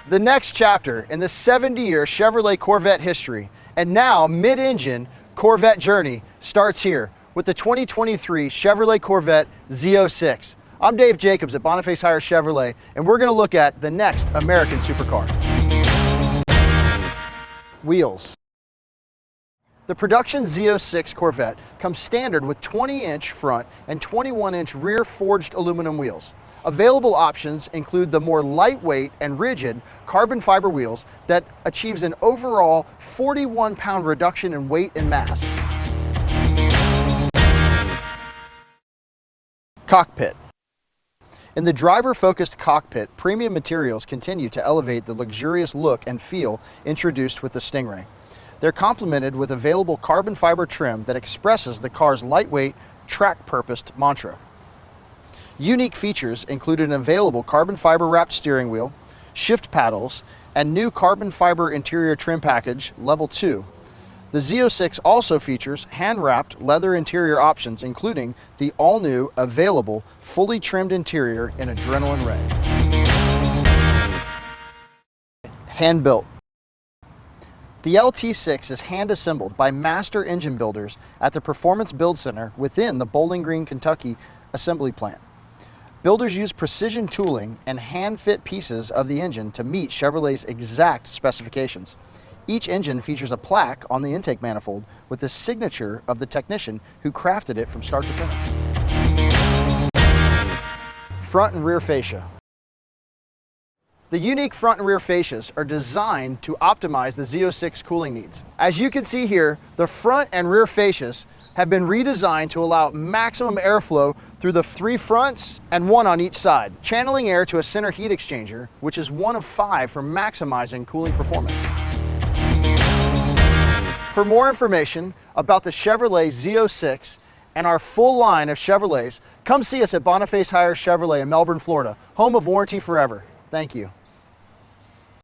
The next chapter in the 70-year Chevrolet Corvette history and now mid-engine Corvette journey starts here with the 2023 Chevrolet Corvette Z06. I'm Dave Jacobs at Facias Chevrolet, and we're going to look at the next American supercar. Wheels. The production Z06 Corvette comes standard with 20-inch front and 21-inch rear forged aluminum wheels. Available options include the more lightweight and rigid carbon fiber wheels that achieves an overall 41-pound reduction in weight and mass. Cockpit. In the driver-focused cockpit, premium materials continue to elevate the luxurious look and feel introduced with the Stingray. They're complemented with available carbon fiber trim that expresses the car's lightweight, track-purposed mantra. Unique features include an available carbon fiber wrapped steering wheel, shift paddles, and new carbon fiber interior trim package level 2. The Z06 also features hand-wrapped leather interior options, including the all-new available fully trimmed interior in adrenaline red. Hand-built. The LT6 is hand-assembled by master engine builders at the Performance Build Center within the Bowling Green, Kentucky assembly plant. Builders use precision tooling and hand-fit pieces of the engine to meet Chevrolet's exact specifications. Each engine features a plaque on the intake manifold with the signature of the technician who crafted it from start to finish. Front and rear fascia. The unique front and rear fascias are designed to optimize the Z06 cooling needs. As you can see here, the front and rear fascias have been redesigned to allow maximum airflow through the 3 fronts and 1 on each side, channeling air to a center heat exchanger, which is 1 of 5 for maximizing cooling performance. For more information about the Chevrolet Z06 and our full line of Chevrolets, come see us at Facias Chevrolet in Melbourne, Florida, home of Warranty Forever. Thank you.